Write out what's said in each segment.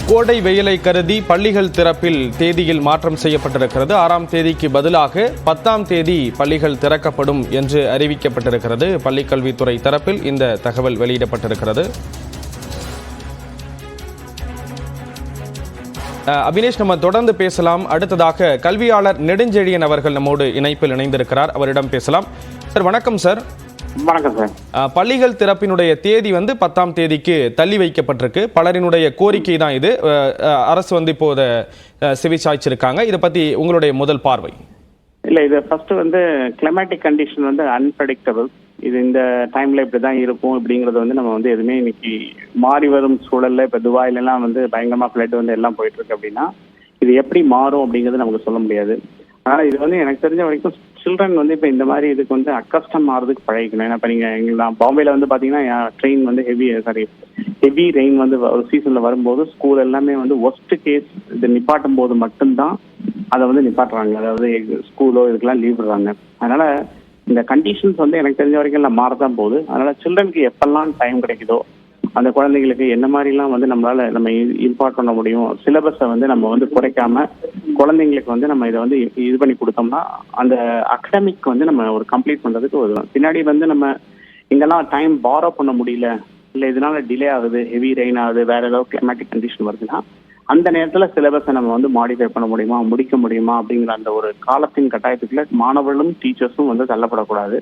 கோடை வெயிலை கருதி பள்ளிகள் திறப்பில் தேதியில் மாற்றம் செய்யப்பட்டிருக்கிறது. 6ஆம் தேதிக்கு பதிலாக 10ஆம் தேதி பள்ளிகள் திறக்கப்படும் என்று அறிவிக்கப்பட்டிருக்கிறது. பள்ளிக்கல்வித்துறை தரப்பில் இந்த தகவல் வெளியிடப்பட்டிருக்கிறது. அபினேஷ், நம்ம தொடர்ந்து பேசலாம். அடுத்ததாக கல்வியாளர் நெடுஞ்செழியன் அவர்கள் நம்மோடு இணைப்பில் இணைந்திருக்கிறார். அவரிடம் பேசலாம். சார், வணக்கம் சார். வணக்கம் சார். பள்ளிகள் திறப்பினுடைய தேதி 10ஆம் தேதிக்கு தள்ளி வைக்கப்பட்டிருக்கு. பலரினுடைய கோரிக்கை தான் இது. அரசு இப்போ இதை செவிசாய்ச்சிருக்காங்க. இதை பத்தி உங்களுடைய முதல் பார்வை? இல்ல, இது ஃபர்ஸ்ட் கிளைமேட்டிக் கண்டிஷன் அன்பிரடிக்டபிள். இது இந்த டைம்ல இப்படிதான் இருக்கும் அப்படிங்கறது நம்ம எதுவுமே இன்னைக்கு மாறி வரும் சூழல்ல இப்ப துபாயில எல்லாம் பயங்கரமா பிளைட் எல்லாம் போயிட்டு இருக்கு அப்படின்னா இது எப்படி மாறும் அப்படிங்கறது நமக்கு சொல்ல முடியாது. ஆனா இது எனக்கு தெரிஞ்ச வரைக்கும் சில்ட்ரன் இப்ப இந்த மாதிரி இதுக்கு அக்கஸ்டம் ஆறதுக்கு பழகிக்கணும். ஏன்னா இப்ப நீங்க பாம்பேல பாத்தீங்கன்னா ட்ரெயின் ஹெவி ரெயின் ஒரு சீசன்ல வரும்போது ஸ்கூல் எல்லாமே ஒர்ஸ்ட் கேஸ் இது நிப்பாட்டும் போது மட்டும்தான் அதை நிப்பாட்டுறாங்க. அதாவது ஸ்கூலோ இதுக்கெல்லாம் லீவ் விடுறாங்க. அதனால இந்த கண்டிஷன்ஸ் எனக்கு தெரிஞ்ச வரைக்கும் எல்லாம் மாறதான் போகுது. அதனால சில்ட்ரனுக்கு எப்பெல்லாம் டைம் கிடைக்குதோ அந்த குழந்தைங்களுக்கு என்ன மாதிரிலாம் நம்மளால இம்பார்ட் பண்ண முடியும், சிலபஸை நம்ம குறைக்காம குழந்தைங்களுக்கு நம்ம இதை இது பண்ணி கொடுத்தோம்னா அந்த அகடமிக் நம்ம ஒரு கம்ப்ளீட் பண்றதுக்கு உதவும். பின்னாடி நம்ம இங்கெல்லாம் டைம் பாரோ பண்ண முடியல, இல்லை இதனால டிலே ஆகுது, ஹெவி ரெயின் ஆகுது, வேற ஏதாவது கிளைமேட்டிக் கண்டிஷன் வருதுன்னா அந்த நேரத்தில் சிலபஸை நம்ம மாடிஃபை பண்ண முடியுமா, முடிக்க முடியுமா அப்படிங்கிற அந்த ஒரு காலத்தின் கட்டாயத்துக்குள்ள மாணவர்களும் டீச்சர்ஸும் தள்ளப்படக்கூடாது.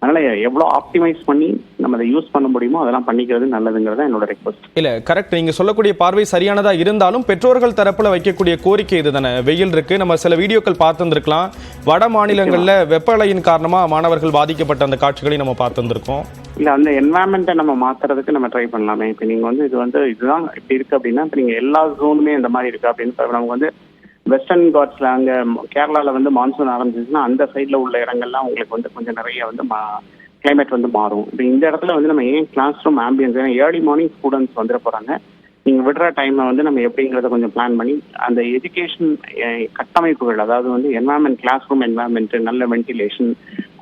அதனால எவ்வளவு ஆப்டிமைஸ் பண்ணி நம்ம அதை யூஸ் பண்ண முடியுமோ அதெல்லாம் பண்ணிக்கிறது நல்லதுங்கிறத என்னோட ரெக்வஸ்ட். இல்ல, கரெக்ட். நீங்க சொல்லக்கூடிய பார்வை சரியானதா இருந்தாலும் பெற்றோர்கள் தரப்புல வைக்கக்கூடிய கோரிக்கை இதுதானே. வெயில் இருக்கு, நம்ம சில வீடியோக்கள் பார்த்துருக்கலாம். வட மாநிலங்கள்ல வெப்ப அலையின் காரணமா மாணவர்கள் பாதிக்கப்பட்ட அந்த காட்சிகளை நம்ம பார்த்துருக்கோம். இல்ல, அந்த என்வாயன்மெண்ட்டை நம்ம மாத்துறதுக்கு நம்ம ட்ரை பண்ணலாமே. இப்ப நீங்க இதுதான் இப்படி இருக்கு அப்படின்னா இப்ப நீங்க எல்லா ஜோனுமே இந்த மாதிரி இருக்கு அப்படின்னு நமக்கு வெஸ்டர்ன் காட்ஸ்ல அங்க கேரளால மான்சூன் ஆரம்பிச்சுன்னா அந்த சைட்ல உள்ள இடங்கள்லாம் உங்களுக்கு கொஞ்சம் நிறைய கிளைமேட் மாறும். இப்போ இந்த இடத்துல நம்ம ஏன் கிளாஸ் ரூம் ஆம்பியன்ஸ், ஏன்னா ஏர்லி மார்னிங் ஸ்டூடெண்ட்ஸ் வந்துட போறாங்க. நீங்க விடுற டைமை நம்ம எப்படிங்கிறத கொஞ்சம் பிளான் பண்ணி அந்த எஜுகேஷன் கட்டமைப்புகள், அதாவது என்வாயன்மெண்ட், கிளாஸ் ரூம் என்வாயன்மெண்ட், நல்ல வென்டிலேஷன்,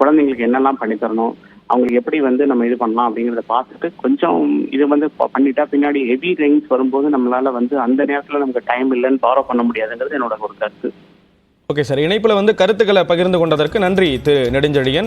குழந்தைங்களுக்கு என்னெல்லாம் பண்ணி தரணும், அவங்களுக்கு எப்படி நம்ம இது பண்ணலாம் அப்படிங்கிறத பார்த்துட்டு கொஞ்சம் இது பண்ணிட்டா பின்னாடி ஹெவி ரெயின்ஸ் வரும்போது நம்மளால அந்த நேரத்தில் நமக்கு டைம் இல்லைன்னு பாரோ பண்ண முடியாதுங்கிறது என்னோட ஒரு கருத்து. ஓகே சார், இணைப்புல கருத்துக்களை பகிர்ந்து கொண்டதற்கு நன்றி திரு நெடுஞ்செழியன்.